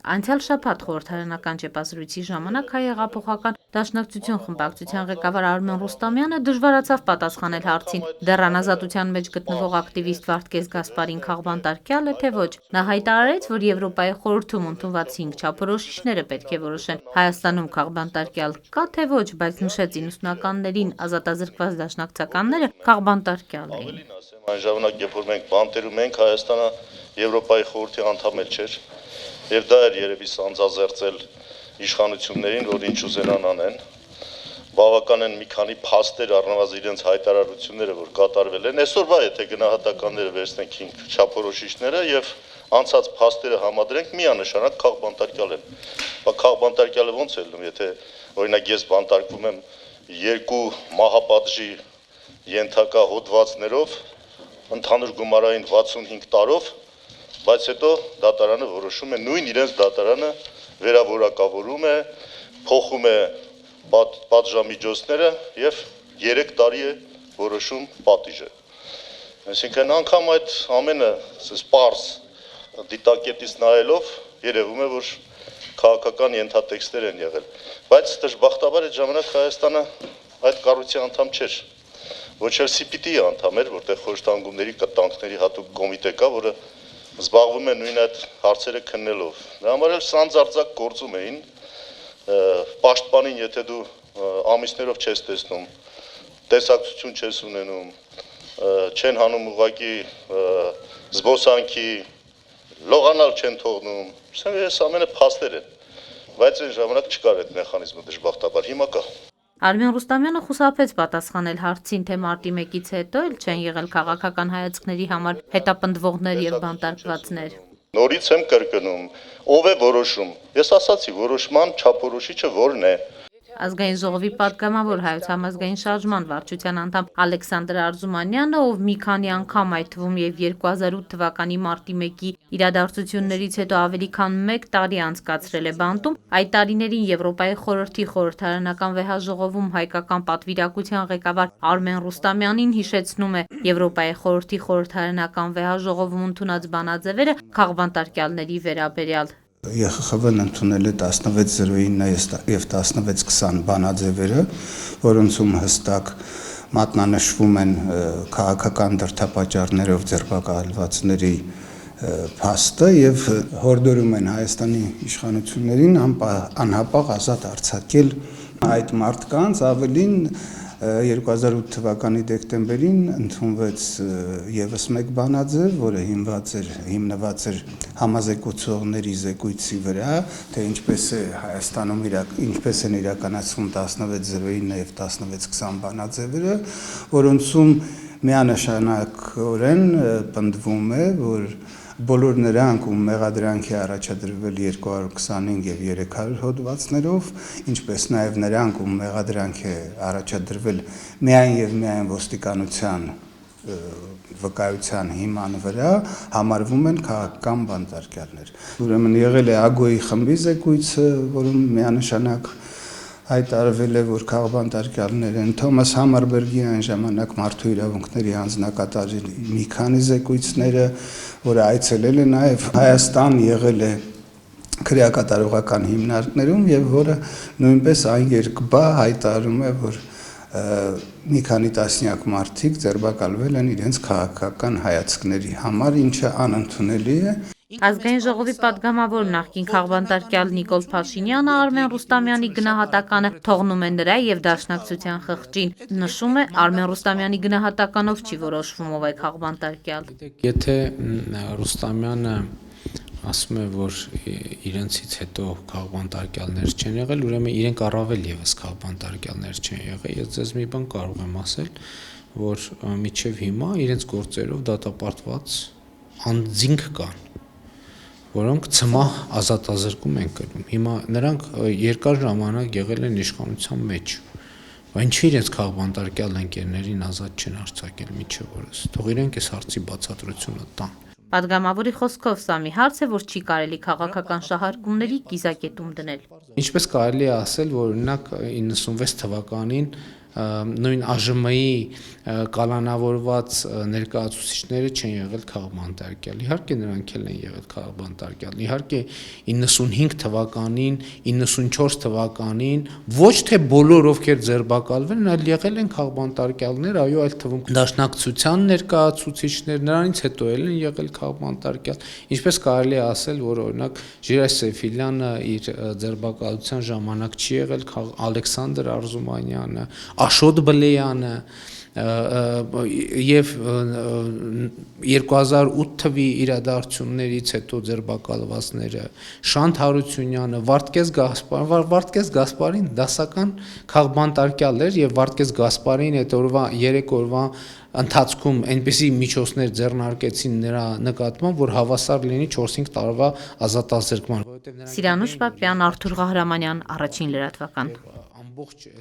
Անցյալ շաբաթ խորհրդարանական ճեպազրույցի ժամանակ Հայ հեղափոխական դաշնակցություն խմբակցության ղեկավար Արմեն Ռուստամյանը դժվարացավ պատասխանել հարցին՝ դեռ անազատության մեջ գտնվող ակտիվիստ Վարդգես Գասպարին քաղբանտարկյալ է, թե ոչ։ Նա հայտարարեց, որ Եվրոպայի խորհրդում ընդունված 5 չափորոշիչները պետք է որոշեն Հայաստանում քաղբանտարկյալ կա, թե ոչ, բայց նշեց 90-ականներին ազատազրկված դաշնակցականները քաղբանտարկյալ էին։ Այն ժամանակ, երբ որ մենք բանտերում ենք, Հայաստանը Եվրոպայի խորհրդի անդամ չէր, եւ դա էր երևի սանձազերծել իշխանություններին, որ ինչ ուզենան անեն։ Բավական են մի քանի փաստեր առնվազն իրենց հայտարարությունները, որ կատարվել են։ Այսօրվա եթե գնահատականները վերցնենք 5 չափորոշիչները եւ անցած փաստերը համադրենք, միանշանակ քաղբանտարկյալ են։ Բա քաղբանտարկյալը ո՞նց է լինում, եթե օրինակ ես բանտարկվում եմ 2 մահապատժի ենթակա հոդվածներով, ընդհանուր գումարային 65 տարով, բայց հետո դատարանը որոշում է, նույն իրենց դատարանը վերավորակավորում է, փոխում է պատժամիջոցները եւ 3 տարի է որոշում պատիժը։ Այսինքն անգամ այդ ամենը սպարս դիտակետից նայելով երևում է, որ քաղաքական ենթատեքստեր են եղել, բայց դժբախտաբար այդ ժամանակ Հայաստանը այդ կառույցի անդամ չէր։ Ոչ էլ CPT-ի անդամ էր, որտեղ խորհրդանգումների կտանքների հատուկ կոմիտե կա, որը զբաղվում է նույն այդ հարցերը քննելով։ Դրա համար էլ սանձարձակ գործում էին, պաշտպանին, եթե դու ամիսներով չես տեսնում, տեսակցություն չես ունենում, չեն հանում ուղղակի զբոսանքի, լողանալ չեն թողնում, այս ամենը փաստեր են, բայց այն ժամանակ չկար այդ մեխանիզմը դժբախտաբար, հիմա կա։ Արմեն Ռուստամյանը խուսափեց պատասխանել հարցին, թե մարտի 1-ից հետո էլ չեն եղել քաղաքական հայացքների համար հետապնդվողներ եւ բանտարկվածներ։ Նորից եմ կրկնում, ով է որոշում։ Ես ասացի, որոշման չափորոշիչը որն է։ Ազգային ժողովի պատգամավոր Հայոց համազգային շարժման վարչության անդամ Ալեքսանդր Արզումանյանը, ով մի քանի անգամ, այդ թվում եւ 2008 թվականի մարտի 1-ի իրադարձություններից հետո ավելի քան 1 տարի անցկացրել է բանտում, այդ տարիներին Եվրոպայի խորհրդի խորհրդարանական վեհաժողովում հայկական պատվիրակության ղեկավար Արմեն Ռուստամյանին հիշեցնում է Եվրոպայի խորհրդի խորհրդարանական վեհաժողովում ընդունած բանաձևերը քաղբանտարկյալների վերաբերյալ։ ԵԽԽՎ-ն ընդունել է 1609 եւ 1620 բանաձևերը, որոնցում հստակ մատնանշվում են քաղաքական դրդապատճառներով ձերբակալվածների փաստը եւ հորդորում են Հայաստանի իշխանություններին անհապաղ ազատ արձակել այդ մարդկանց, ավելին 2008 թվականի դեկտեմբերին ընդունվեց եւս մեկ բանաձև, որը հիմնված էր համազեկուցողների զեկույցի վրա, թե ինչպես է Հայաստանում ինչպես են իրականացվում 1609 եւ 1620 բանաձևերը, որոնցում միանշանակորեն պնդվում է, որ բոլոր նրանք, ում մեղադրանք է առաջադրվել 225 եւ 300 հոդվածներով, ինչպես նաեւ նրանք, ում մեղադրանք է առաջադրվել միայն եւ միայն ոստիկանության վկայության հիման վրա, համարվում են քաղաքական բանտարկյալներ։ Ուրեմն եղել է ԱԳՕ-ի խմբի զեկույցը, որում միանշանակ հայտարարվել է, որ քաղբանտարկյալներ են, Թոմաս Համարբերգի այն ժամանակ մարդու իրավունքների հանձնակատարի մի քանի զեկույցները, որը այցելել է նաև Հայաստան, եղել է քրեակատարողական հիմնարկներում եւ որը նույնպես այն երկբա հայտարարում է, որ մի քանի տասնյակ մարդիկ ձերբակալվել են իրենց քաղաքական հայացքների համար, ինչը անընդունելի է։ Ազգային ժողովի պատգամավոր նախկին քաղբանտարկյալ Նիկոլ Փաշինյանը Արմեն Ռուստամյանի գնահատականը թողնում է նրա եւ դաշնակցության խղճին, նշում է Արմեն Ռուստամյանի գնահատականով չի որոշվում ով է քաղբանտարկյալ։ Եթե Ռուստամյանը ասում է, որ իրենցից հետո քաղբանտարկյալներ չեն եղել, ուրեմն իրենք առավել եւս քաղբանտարկյալներ չեն եղել։ Ես ձեզ մի բան կարող եմ ասել, որ մինչեւ հիմա իրենց գործերով դատապարտված անձինք կան, որոնք ցմահ ազատազրկում են կրում։ Հիմա նրանք երկար ժամանակ եղել են իշխանության մեջ, բայց ինչի իրենց քաղբանտարկյալ ընկերներին ազատ չեն արձակել մինչև օրս։ Թող իրենք այս հարցի բացատրությունը տան։ Պատգամավորի խոսքով սա մի հարց է, որ չի կարելի քաղաքական շահարկումների կիզակետում դնել։ Ինչպես կարելի է ասել, որ օրինակ 96 թվականին նույն ԱԺՄ-ի կալանավորված ներկայացուցիչները չեն եղել քաղբանտարկյալ։ Իհարկե նրանք էլ են եղել քաղբանտարկյալ։ Իհարկե 95 թվականին, 94 թվականին ոչ թե բոլոր ովքեր ձերբակալվել են, այլ եղել են քաղբանտարկյալներ, այո, այդ թվում Դաշնակցության ներկայացուցիչներ, նրանից հետո էլ են եղել քաղբանտարկյալ։ Ինչպես կարելի է ասել, որ օրինակ Ժիրայր Սեֆիլյանը իր ձերբակալության ժամանակ չի եղել, Ալեքսանդր Արզումանյանը, Աշոտ Բլեյանը եւ 2008 թվականի իրադարձություններից հետո ձերբակալվածները Շանթ Հարությունյանը, Վարդգես Գասպարին դասական քաղբանտարկյալ էր եւ Վարդգես Գասպարին այդ օրվա 3 օրվա ընթացքում այնպիսի միջոցներ ձեռնարկեցին նրա նկատմամբ, որ հավասար լինի 4-5 տարվա ազատազրկման, որովհետեւ Սիրանուշ Պապյան, Արթուր Ղահրամանյան, Առաջին լրատվական։ ամբողջ